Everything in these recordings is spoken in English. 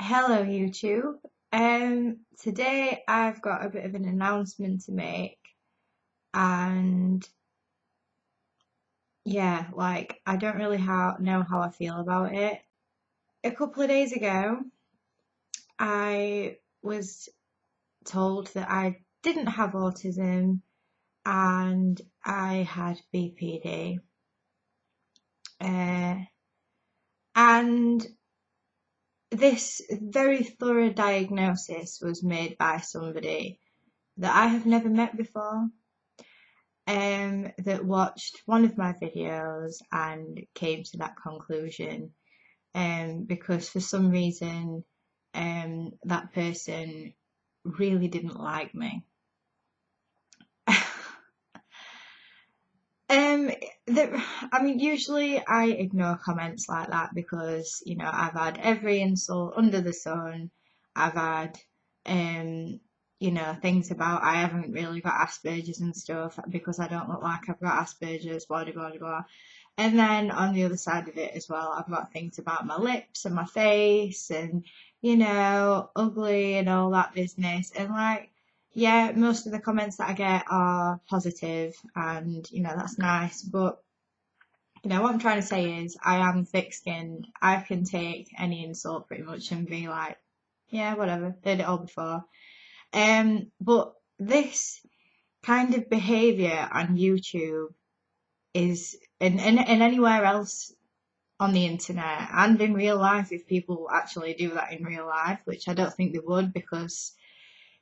Hello YouTube. Today I've got a bit of an announcement to make, and yeah, I don't really know how I feel about it. A couple of days ago, I was told that I didn't have autism and I had BPD. And this very thorough diagnosis was made by somebody that I have never met before. That watched one of my videos and came to that conclusion, because for some reason that person really didn't like me. Usually I ignore comments like that because, I've had every insult under the sun. I've had, things about I haven't really got Aspergers and stuff because I don't look like I've got Aspergers, blah, blah, blah, blah. And then on the other side of it as well, I've got things about my lips and my face and, ugly and all that business. And yeah, most of the comments that I get are positive and, that's nice. But, what I'm trying to say is I am thick-skinned. I can take any insult pretty much and be like, yeah, whatever, heard it all before. But this kind of behaviour on YouTube is, and anywhere else on the internet and in real life, if people actually do that in real life, which I don't think they would because,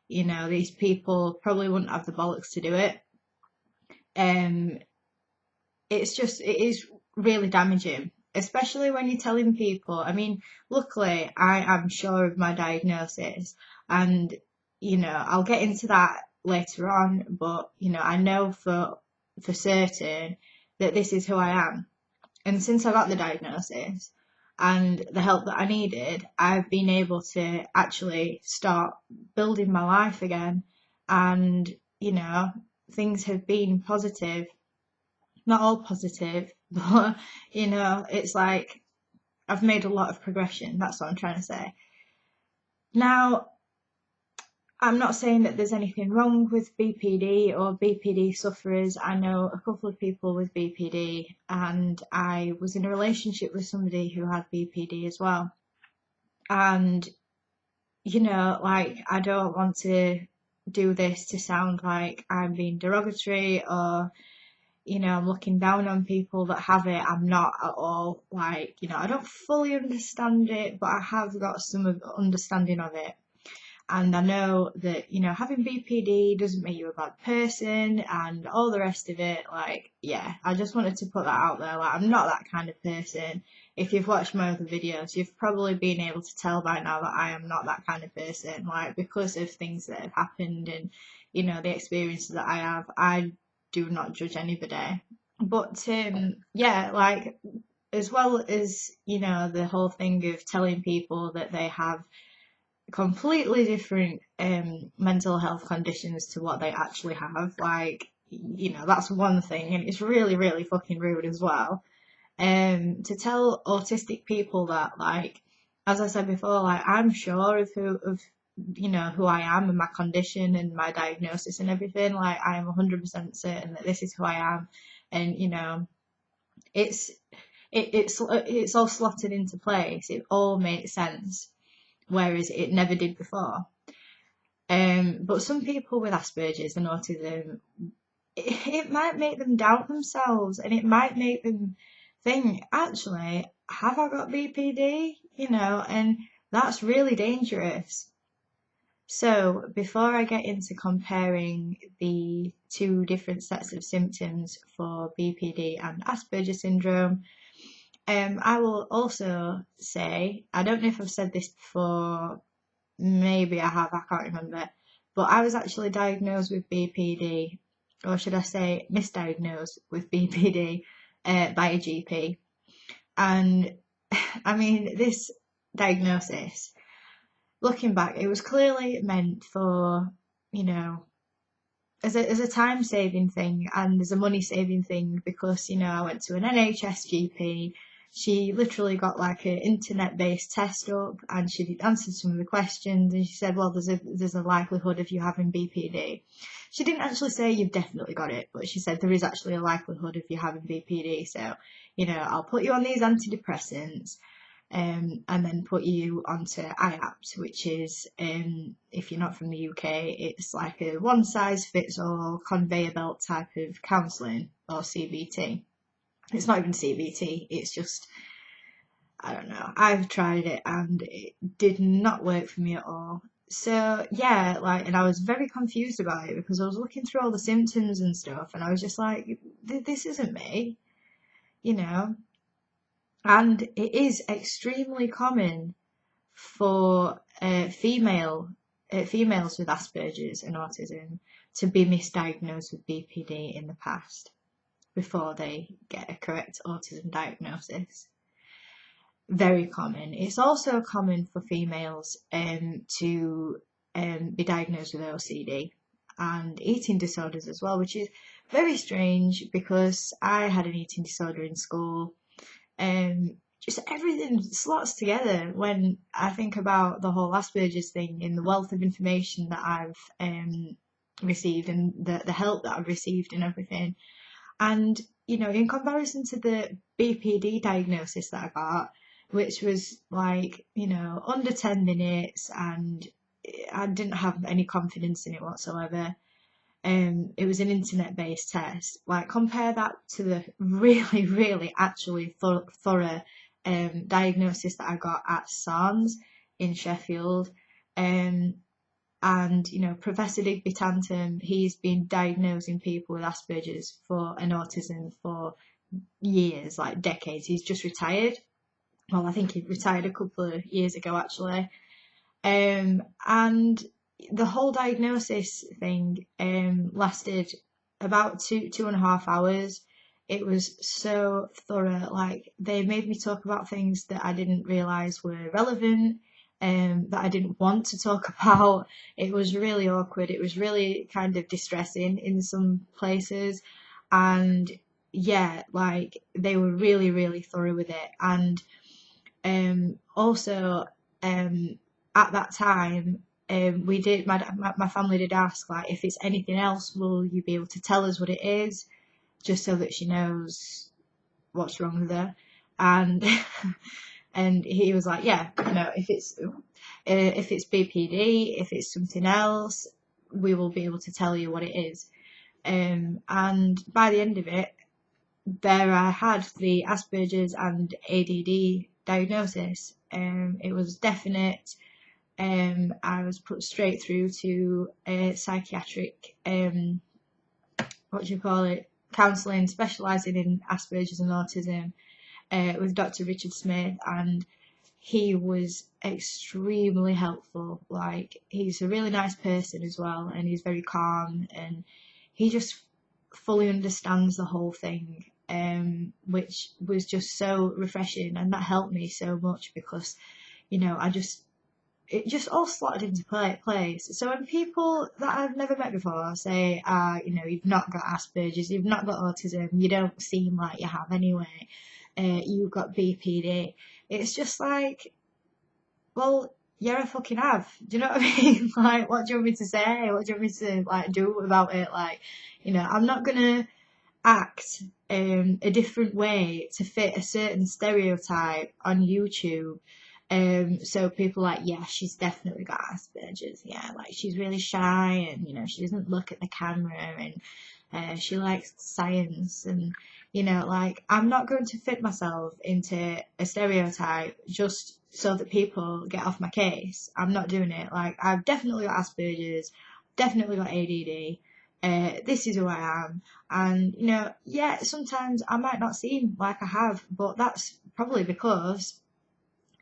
these people probably wouldn't have the bollocks to do it. It is really damaging, especially when you're telling people. I mean, luckily, I am sure of my diagnosis, and I'll get into that later on. But I know for certain that this is who I am, and since I got the diagnosis and the help that I needed, I've been able to actually start building my life again, and things have been positive. Not all positive, but it's like I've made a lot of progression. That's what I'm trying to say. Now, I'm not saying that there's anything wrong with BPD or BPD sufferers. I know a couple of people with BPD, and I was in a relationship with somebody who had BPD as well. And, I don't want to do this to sound like I'm being derogatory or I'm looking down on people that have it. I'm not at all. I don't fully understand it, but I have got some understanding of it. And I know that, having BPD doesn't make you a bad person and all the rest of it. Yeah, I just wanted to put that out there. I'm not that kind of person. If you've watched my other videos, you've probably been able to tell by now that I am not that kind of person. Because of things that have happened and, the experiences that I have, I do not judge anybody. But yeah, as well as the whole thing of telling people that they have completely different mental health conditions to what they actually have, that's one thing, and it's really, really fucking rude as well. To tell autistic people that, as I said before, I'm sure of who I am and my condition and my diagnosis and everything. I am 100% certain that this is who I am, and it's all slotted into place. It all makes sense, whereas it never did before. But some people with Asperger's and autism, it might make them doubt themselves, and it might make them think, actually, have I got BPD? And that's really dangerous. So before I get into comparing the two different sets of symptoms for BPD and Asperger syndrome, I will also say, I don't know if I've said this before, maybe I have, I can't remember, but I was actually diagnosed with BPD, or should I say misdiagnosed with BPD, by a GP. And I mean, this diagnosis, looking back, it was clearly meant for, as a time saving thing and as a money saving thing, because I went to an NHS GP, she literally got like an internet-based test up, and she answered some of the questions, and she said, well, there's a likelihood of you having BPD. She didn't actually say you've definitely got it, but she said there is actually a likelihood of you having BPD. So, I'll put you on these antidepressants, and then put you onto IAPT, which is, if you're not from the UK, it's like a one-size-fits-all conveyor belt type of counselling, or CBT. It's not even CBT, it's just, I don't know. I've tried it and it did not work for me at all. So yeah, and I was very confused about it because I was looking through all the symptoms and stuff, and I was just like, this isn't me, you know. And it is extremely common for females with Asperger's and autism to be misdiagnosed with BPD in the past before they get a correct autism diagnosis. Very common. It's also common for females to be diagnosed with OCD and eating disorders as well, which is very strange because I had an eating disorder in school. Just everything slots together when I think about the whole Asperger's thing, in the wealth of information that I've received, and the help that I've received and everything. And, in comparison to the BPD diagnosis that I got, which was like, under 10 minutes, and I didn't have any confidence in it whatsoever. It was an internet-based test. Like, compare that to the really, really actually thorough diagnosis that I got at SARMS in Sheffield. And, Professor Digby Tantum, he's been diagnosing people with Asperger's and autism for years, like decades. He's just retired. Well, I think he retired a couple of years ago, actually. And the whole diagnosis thing lasted about 2.5 hours. It was so thorough. Like, they made me talk about things that I didn't realise were relevant, that I didn't want to talk about. It was really awkward. It was really kind of distressing in some places. And yeah, like, they were really, really thorough with it. And also, at that time, we did, my family did ask, like, if it's anything else, will you be able to tell us what it is, just so that she knows what's wrong with her. And and he was like, yeah, if it's BPD, if it's something else, we will be able to tell you what it is. And by the end of it, there I had the Asperger's and ADD diagnosis. It was definite. I was put straight through to a psychiatric, counselling, specialising in Asperger's and autism, with Dr. Richard Smith, and he was extremely helpful. Like, he's a really nice person as well, and he's very calm, and he just fully understands the whole thing, which was just so refreshing, and that helped me so much because, it just all slotted into place. So when people that I've never met before say, you've not got Asperger's, you've not got autism, you don't seem like you have anyway, you've got BPD, it's just like, well, yeah, I fucking have. Do you know what I mean? Like, what do you want me to say? What do you want me to, do about it? Like, I'm not gonna act a different way to fit a certain stereotype on YouTube. So people are like, yeah, she's definitely got Asperger's. Yeah, like, she's really shy, and she doesn't look at the camera, and she likes science, and I'm not going to fit myself into a stereotype just so that people get off my case. I'm not doing it. Like, I've definitely got Asperger's, definitely got ADD. This is who I am, and yeah, sometimes I might not seem like I have, but that's probably because,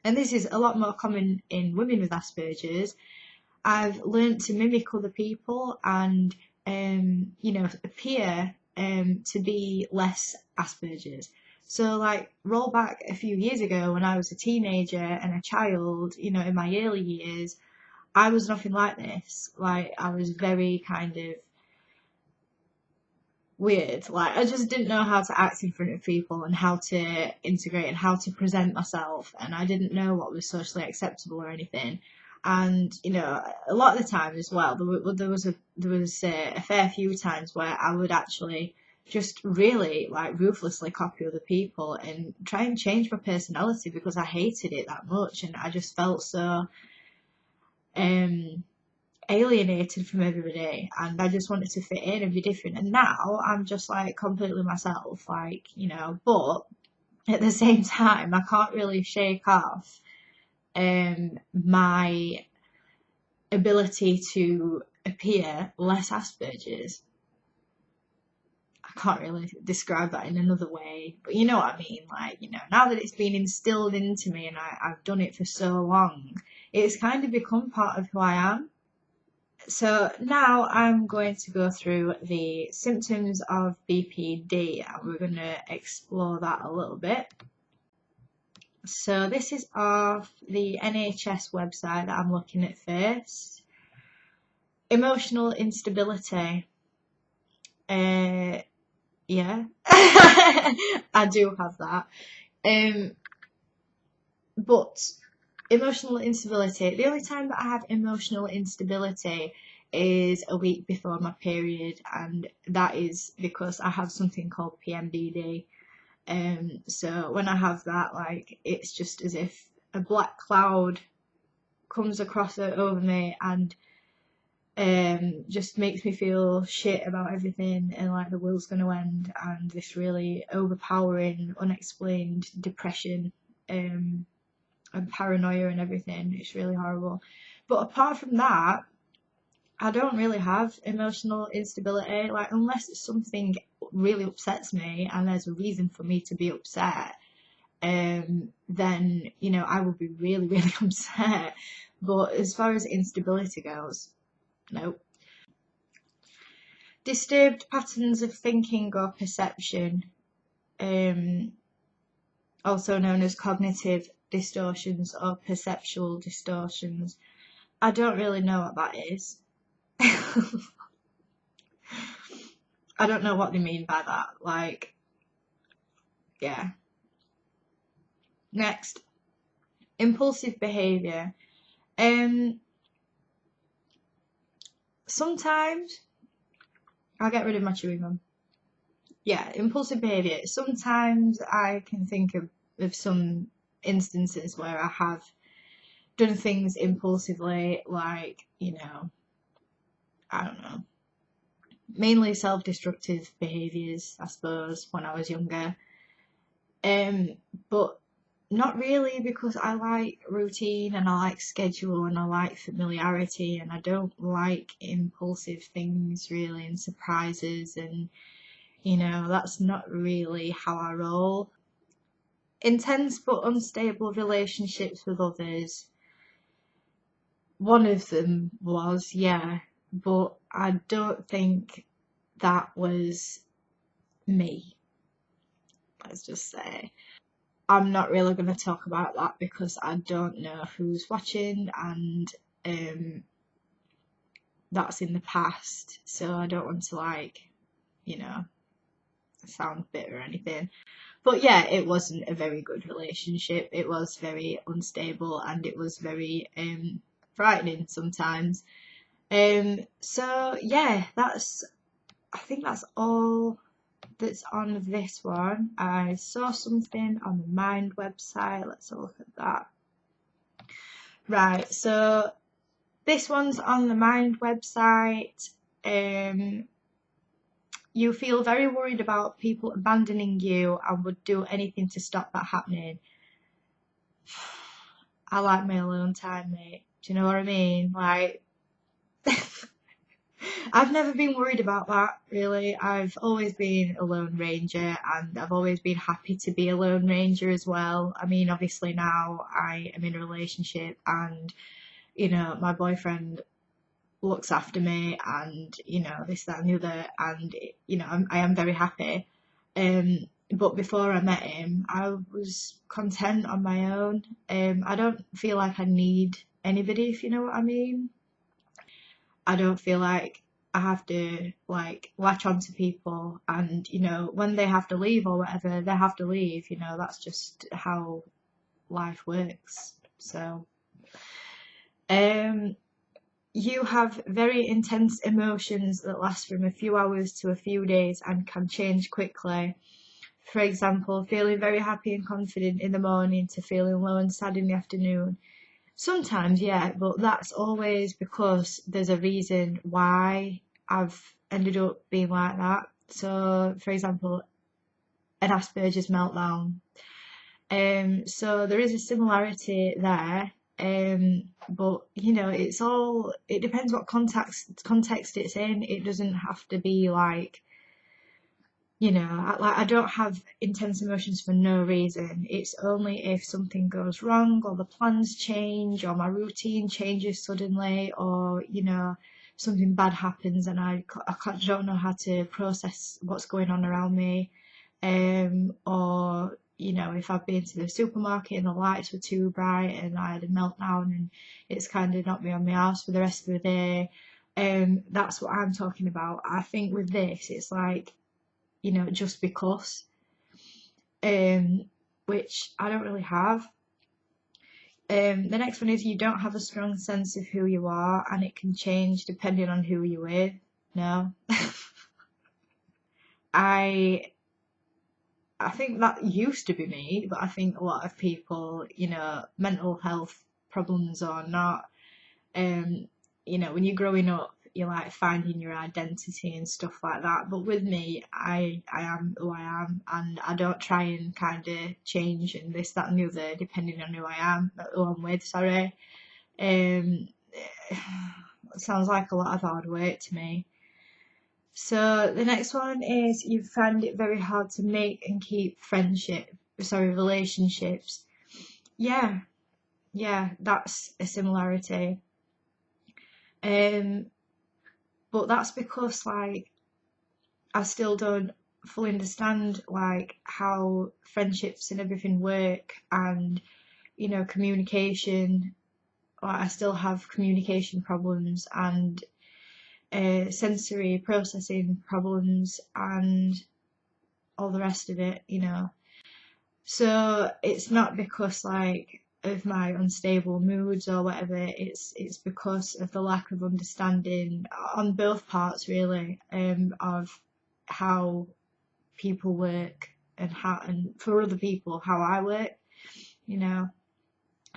and this is a lot more common in women with Asperger's, I've learned to mimic other people and, appear to be less Asperger's. So, like, roll back a few years ago when I was a teenager and a child, in my early years, I was nothing like this. Like, I was very kind of weird. Like, I just didn't know how to act in front of people and how to integrate and how to present myself, and I didn't know what was socially acceptable or anything. And you know, a lot of the time as well, there was a fair few times where I would actually just really like ruthlessly copy other people and try and change my personality because I hated it that much, and I just felt so um alienated from everybody, and I just wanted to fit in and be different. And now I'm just like completely myself, like, you know, but at the same time I can't really shake off my ability to appear less Asperger's. I can't really describe that in another way, but you know what I mean. Like, you know, now that it's been instilled into me and I've done it for so long, it's kind of become part of who I am. So now I'm going to go through the symptoms of BPD, and we're going to explore that a little bit. So this is off the NHS website that I'm looking at first. Emotional instability. Yeah, I do have that. But emotional instability, the only time that I have emotional instability is a week before my period, and that is because I have something called PMDD. So when I have that, like, it's just as if a black cloud comes across it over me and just makes me feel shit about everything, and like the world's going to end, and this really overpowering, unexplained depression and paranoia and everything. It's really horrible. But apart from that, I don't really have emotional instability. Like, unless something really upsets me and there's a reason for me to be upset, then, you know, I will be really, really upset. But as far as instability goes, no. Disturbed patterns of thinking or perception, also known as cognitive distortions or perceptual distortions. I don't really know what that is. I don't know what they mean by that. Like, yeah. Next, impulsive behaviour. Sometimes I'll get rid of my chewing gum. Yeah, impulsive behaviour. Sometimes I can think of some instances where I have done things impulsively, like, you know, I don't know, mainly self-destructive behaviours, I suppose, when I was younger. But not really, because I like routine and I like schedule and I like familiarity, and I don't like impulsive things really, and surprises, and you know, that's not really how I roll. Intense but unstable relationships with others. One of them was, yeah, but I don't think that was me, let's just say. I'm not really going to talk about that because I don't know who's watching, and that's in the past, so I don't want to, like, you know, sound bitter or anything. But yeah, it wasn't a very good relationship. It was very unstable and it was very frightening sometimes. So yeah, I think that's all that's on this one. I saw something on the Mind website. Let's have a look at that. Right, so this one's on the Mind website. You feel very worried about people abandoning you and would do anything to stop that happening. I like my alone time, mate. Do you know what I mean? Like, I've never been worried about that, really. I've always been a lone ranger, and I've always been happy to be a lone ranger as well. I mean, obviously now I am in a relationship, and, you know, my boyfriend looks after me, and, you know, this, that and the other, and, you know, I am very happy. But before I met him, I was content on my own. I don't feel like I need anybody, if you know what I mean. I don't feel like I have to like latch on to people, and you know, when they have to leave or whatever, they have to leave. You know, that's just how life works. So, um, you have very intense emotions that last from a few hours to a few days and can change quickly. For example, feeling very happy and confident in the morning to feeling low and sad in the afternoon. Sometimes, yeah, but that's always because there's a reason why I've ended up being like that. So, for example, an Asperger's meltdown. So there is a similarity there. But you know, it depends what context it's in. It doesn't have to be like, you know, I don't have intense emotions for no reason. It's only if something goes wrong or the plans change or my routine changes suddenly, or you know, something bad happens and don't know how to process what's going on around me. Or you know, if I've been to the supermarket and the lights were too bright and I had a meltdown and it's kind of knocked me on my ass for the rest of the day. That's what I'm talking about. I think with this, it's like, you know, just because, which I don't really have. The next one is you don't have a strong sense of who you are and it can change depending on who you're with. No. I think that used to be me, but I think a lot of people, you know, mental health problems or not, you know, when you're growing up, you're like finding your identity and stuff like that. But with me, I am who I am, and I don't try and kind of change and this, that, and the other depending on who I'm with. Sorry, um, it sounds like a lot of hard work to me. So the next one is you find it very hard to make and keep relationships. Yeah, yeah, that's a similarity. Um, but that's because like I still don't fully understand like how friendships and everything work, and you know, communication. Like I still have communication problems and sensory processing problems and all the rest of it, you know. So it's not because like of my unstable moods or whatever. It's because of the lack of understanding on both parts really, of how people work and for other people how I work, you know.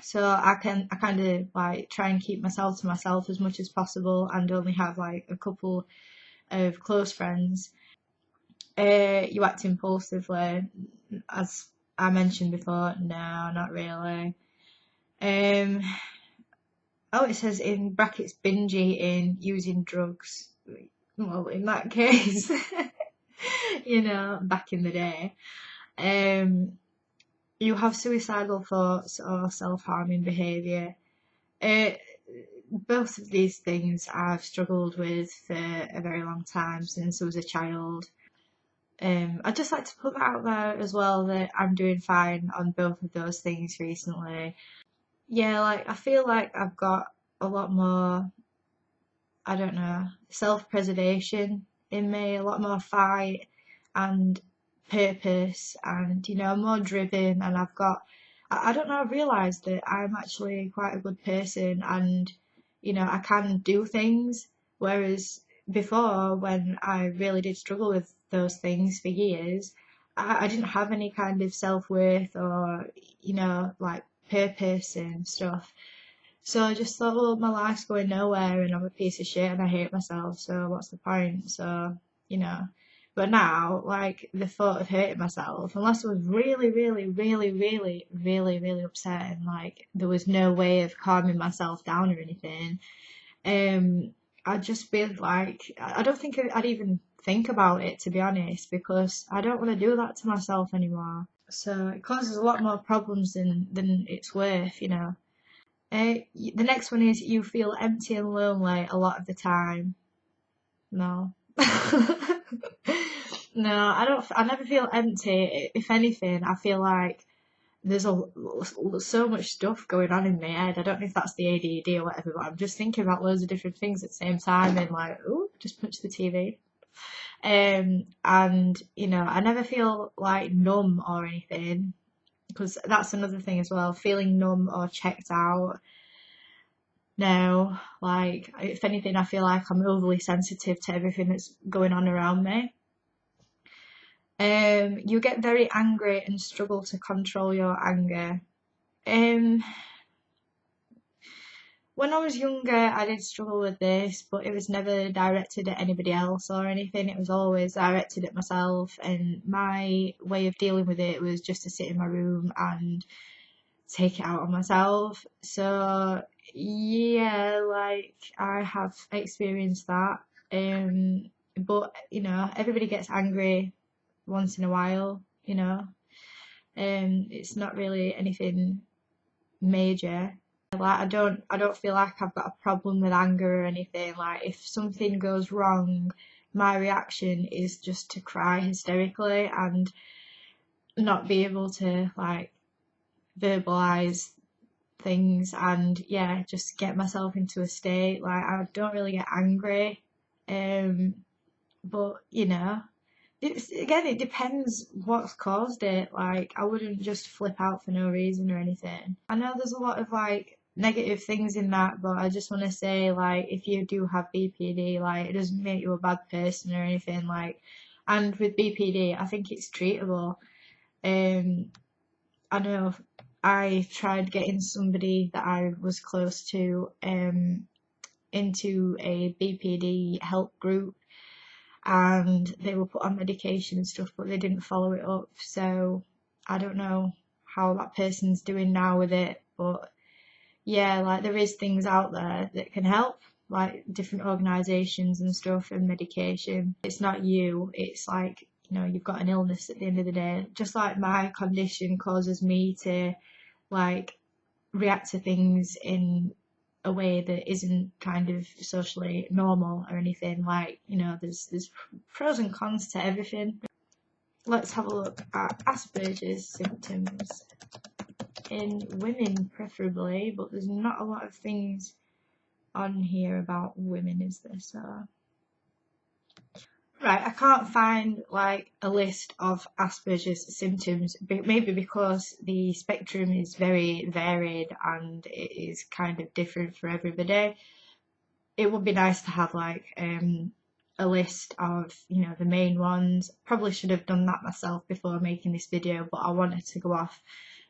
So I kind of like try and keep myself to myself as much as possible and only have like a couple of close friends. You act impulsively, as I mentioned before. No, not really. Um, oh, it says in brackets binge eating, using drugs. Well, in that case, you know, back in the day. You have suicidal thoughts or self-harming behaviour. Uh, both of these things I've struggled with for a very long time since I was a child. I'd just like to put that out there as well that I'm doing fine on both of those things recently. Yeah, like I feel like I've got a lot more, I don't know, self-preservation in me, a lot more fight and purpose, and you know, I'm more driven, and I don't know, I've realised that I'm actually quite a good person, and you know, I can do things, whereas before, when I really did struggle with those things for years, I didn't have any kind of self-worth or, you know, like purpose and stuff. So I just thought, well, my life's going nowhere and I'm a piece of shit and I hate myself, so what's the point? So, you know. But now, like, the thought of hurting myself, unless I was really, really, really, really, really, really upset and, like, there was no way of calming myself down or anything, um, I'd just be like, I don't think I'd even think about it, to be honest, because I don't want to do that to myself anymore. So it causes a lot more problems than it's worth, you know. The next one is you feel empty and lonely a lot of the time. No. No, I don't. I never feel empty. If anything, I feel like there's so much stuff going on in my head. I don't know if that's the ADD or whatever, but I'm just thinking about loads of different things at the same time and like, ooh, just punch the TV. And you know, I never feel like numb or anything, because that's another thing as well, feeling numb or checked out. No, like if anything, I feel like I'm overly sensitive to everything that's going on around me. You get very angry and struggle to control your anger. Um, when I was younger, I did struggle with this, but it was never directed at anybody else or anything. It was always directed at myself, and my way of dealing with it was just to sit in my room and take it out on myself. So yeah, like I have experienced that. But you know, everybody gets angry once in a while, you know. It's not really anything major. Like I don't feel like I've got a problem with anger or anything. Like if something goes wrong, my reaction is just to cry hysterically and not be able to like verbalize things, and yeah, just get myself into a state. Like I don't really get angry, but you know, it depends what's caused it. Like I wouldn't just flip out for no reason or anything. I know there's a lot of like negative things in that, but I just want to say, like, if you do have BPD, like it doesn't make you a bad person or anything. Like, and with BPD, I think it's treatable. I know I tried getting somebody that I was close to into a BPD help group, and they were put on medication and stuff, but they didn't follow it up. So I don't know how that person's doing now with it, but yeah, like there is things out there that can help, like different organisations and stuff and medication. It's not you, it's like, you know, you've got an illness at the end of the day. Just like my condition causes me to like react to things in a way that isn't kind of socially normal or anything. Like, you know, there's pros and cons to everything. Let's have a look at Asperger's symptoms in women preferably, but there's not a lot of things on here about women, is there? So right, I can't find like a list of Asperger's symptoms, maybe because the spectrum is very varied and it is kind of different for everybody. It would be nice to have like a list of, you know, the main ones. Probably should have done that myself before making this video, but I wanted to go off,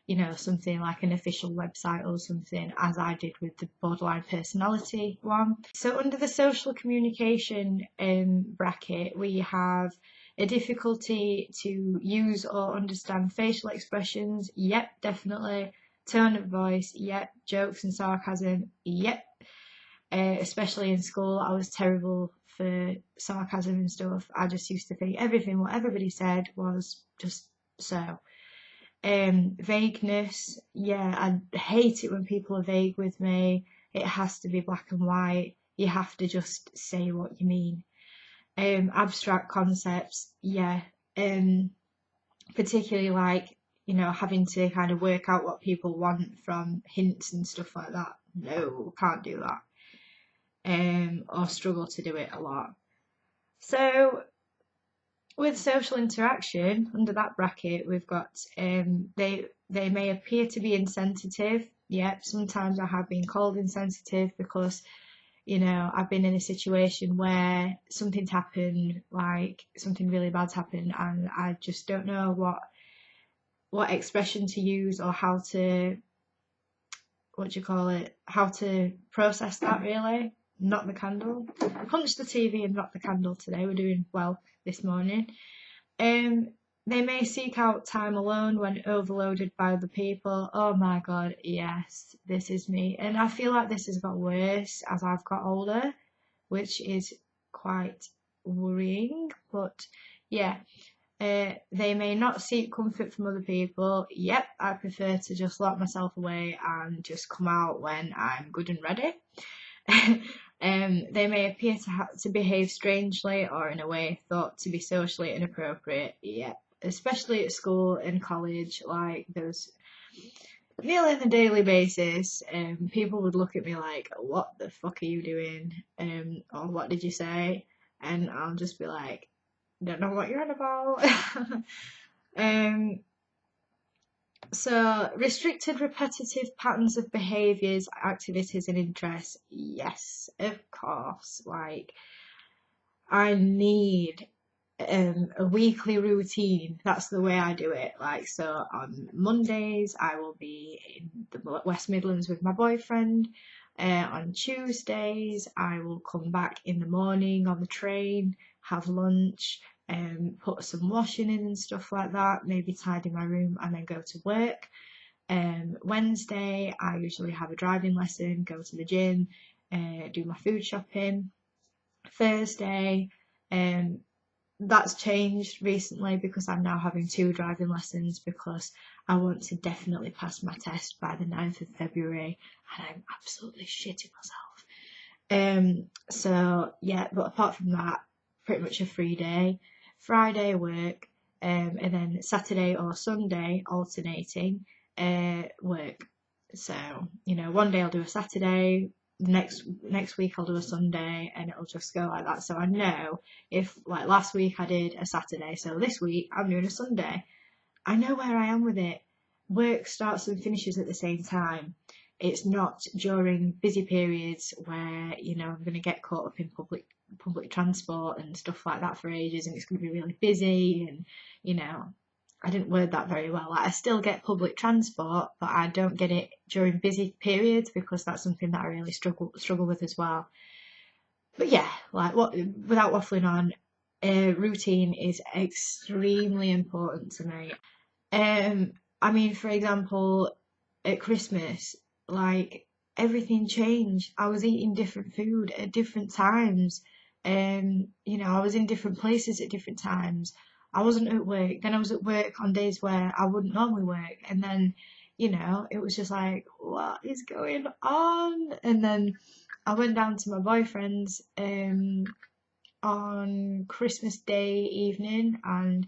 you know, something like an official website or something, as I did with the borderline personality one. So under the social communication bracket, we have a difficulty to use or understand facial expressions. Yep, definitely. Tone of voice. Yep. Jokes and sarcasm. Yep. Especially in school, I was terrible for sarcasm and stuff. I just used to think everything what everybody said was just so. Vagueness, yeah, I hate it when people are vague with me. It has to be black and white. You have to just say what you mean. Abstract concepts, yeah. Particularly like, you know, having to kind of work out what people want from hints and stuff like that. No, can't do that. Or struggle to do it a lot. So with social interaction, under that bracket, we've got they may appear to be insensitive. Yep, sometimes I have been called insensitive because, you know, I've been in a situation where something's happened, like something really bad's happened, and I just don't know what expression to use or how to, what do you call it, how to process that really. Knock the candle. Punch the TV and knock the candle today. We're doing well this morning. They may seek out time alone when overloaded by other people. Oh my god, yes, this is me. And I feel like this has got worse as I've got older, which is quite worrying. But yeah, they may not seek comfort from other people. Yep, I prefer to just lock myself away and just come out when I'm good and ready. They may appear to behave strangely or in a way thought to be socially inappropriate. Yeah, especially at school and college. Like there's nearly on a daily basis, people would look at me like, "What the fuck are you doing?" Or "What did you say?" and I'll just be like, don't know what you're on about. So restricted repetitive patterns of behaviours, activities and interests. Yes, of course. Like, I need a weekly routine. That's the way I do it. Like, so on Mondays, I will be in the West Midlands with my boyfriend. On Tuesdays, I will come back in the morning on the train, have lunch, put some washing in and stuff like that, maybe tidy my room and then go to work. Wednesday, I usually have a driving lesson, go to the gym, do my food shopping. Thursday, that's changed recently because I'm now having 2 driving lessons because I want to definitely pass my test by the 9th of February and I'm absolutely shitting myself. So yeah, but apart from that, pretty much a free day. Friday work, and then Saturday or Sunday alternating work. So, you know, one day I'll do a Saturday, next week I'll do a Sunday, and it'll just go like that. So I know if, like, last week I did a Saturday, so this week I'm doing a Sunday. I know where I am with it. Work starts and finishes at the same time. It's not during busy periods where, you know, I'm going to get caught up in public transport and stuff like that for ages, and it's going to be really busy, and, you know, I didn't word that very well. Like, I still get public transport, but I don't get it during busy periods because that's something that I really struggle with as well. But yeah, like, what, without waffling on, routine is extremely important to me. I mean, for example, at Christmas, like, everything changed. I was eating different food at different times. You know, I was in different places at different times. I wasn't at work. Then I was at work on days where I wouldn't normally work. And then, you know, it was just like, what is going on? And then I went down to my boyfriend's on Christmas Day evening and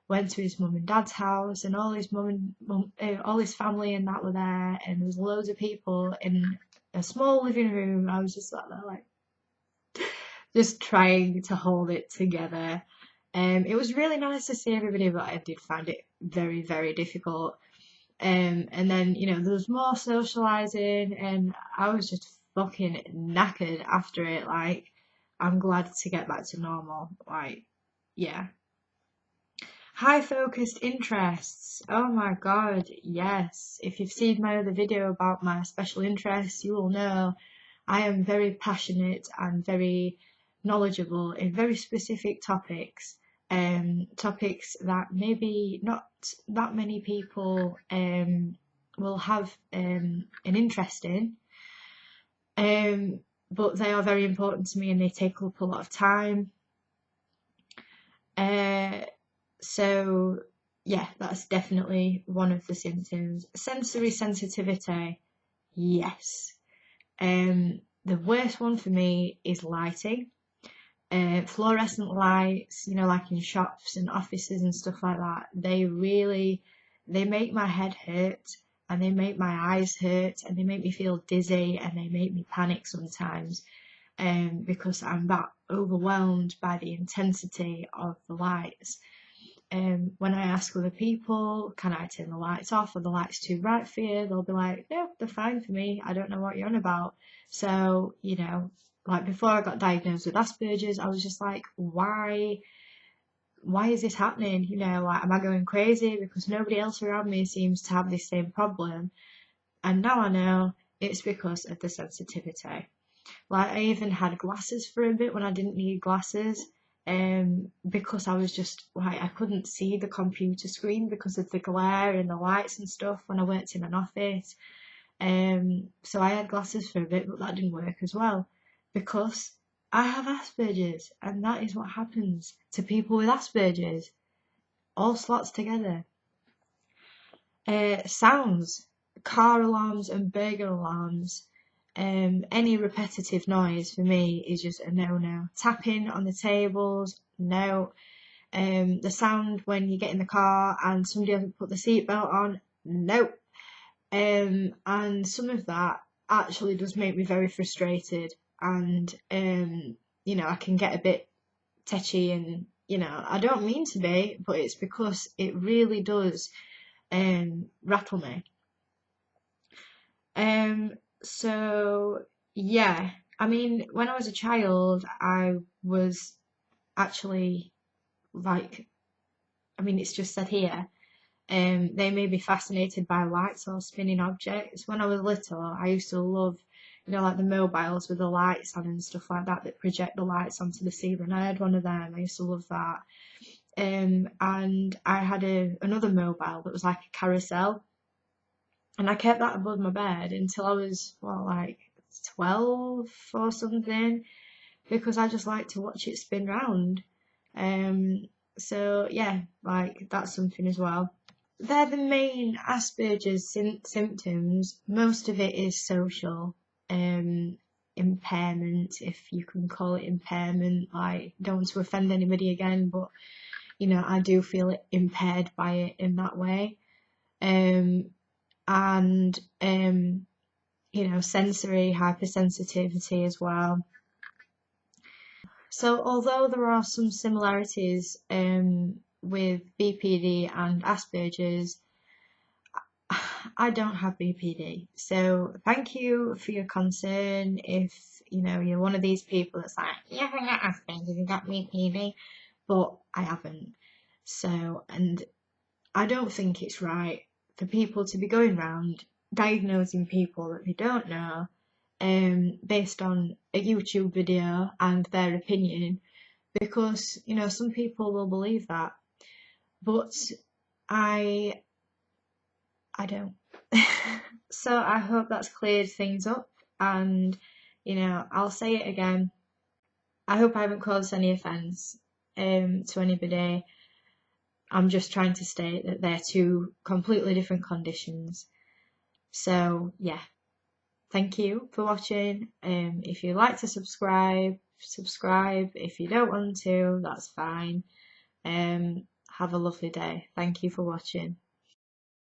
went to his mum and dad's house, and all his all his family and that were there, and there was loads of people in a small living room. I was just sat there like just trying to hold it together. It was really nice to see everybody, but I did find it very, very difficult. And then, you know, there was more socialising, and I was just fucking knackered after it. Like, I'm glad to get back to normal. Like, yeah. High focused interests. Oh my god, yes. If you've seen my other video about my special interests, you will know I am very passionate and very knowledgeable in very specific topics. Topics that maybe not that many people will have an interest in. But they are very important to me and they take up a lot of time. So yeah, that's definitely one of the symptoms. Sensory sensitivity, yes. The worst one for me is lighting. Fluorescent lights, you know, like in shops and offices and stuff like that, they make my head hurt, and they make my eyes hurt, and they make me feel dizzy, and they make me panic sometimes, because I'm that overwhelmed by the intensity of the lights. When I ask other people, can I turn the lights off? Are the lights too bright for you? They'll be like, no, they're fine for me. I don't know what you're on about. So, you know, like, before I got diagnosed with Asperger's, I was just like, why is this happening? You know, like, am I going crazy? Because nobody else around me seems to have this same problem. And now I know it's because of the sensitivity. Like, I even had glasses for a bit when I didn't need glasses, because I was just like, I couldn't see the computer screen because of the glare and the lights and stuff when I worked in an office. So I had glasses for a bit, but that didn't work as well because I have Asperger's, and that is what happens to people with Asperger's. All slots together. Sounds, car alarms and burglar alarms. Any repetitive noise for me is just a no-no. Tapping on the tables, no. The sound when you get in the car and somebody hasn't put the seatbelt on, no. And some of that actually does make me very frustrated, and you know, I can get a bit tetchy, and I don't mean to be, but it's because it really does rattle me. So yeah, I mean, when I was a child, I was actually like, I mean, it's just said here, they may be fascinated by lights or spinning objects. When I was little, I used to love, like the mobiles with the lights on and stuff like that that project the lights onto the ceiling. I had one of them. I used to love that. And I had another mobile that was like a carousel, and I kept that above my bed until I was, like 12 or something, because I just like to watch it spin round. So yeah, like that's something as well. They're the main Asperger's symptoms. Most of it is social impairment, if you can call it impairment. I don't want to offend anybody again, but I do feel it impaired by it in that way. And sensory hypersensitivity as well. So although there are some similarities with BPD and Asperger's, I don't have BPD. So thank you for your concern. If you're one of these people that's like, yeah, I got Asperger's, you got BPD, but I haven't. So, and I don't think it's right for people to be going around diagnosing people that they don't know based on a YouTube video and their opinion, because some people will believe that, but I don't. So I hope that's cleared things up, and I'll say it again. I hope I haven't caused any offence to anybody. I'm just trying to state that they're two completely different conditions. So yeah, thank you for watching. If you'd like to subscribe. If you don't want to, that's fine. Have a lovely day. Thank you for watching.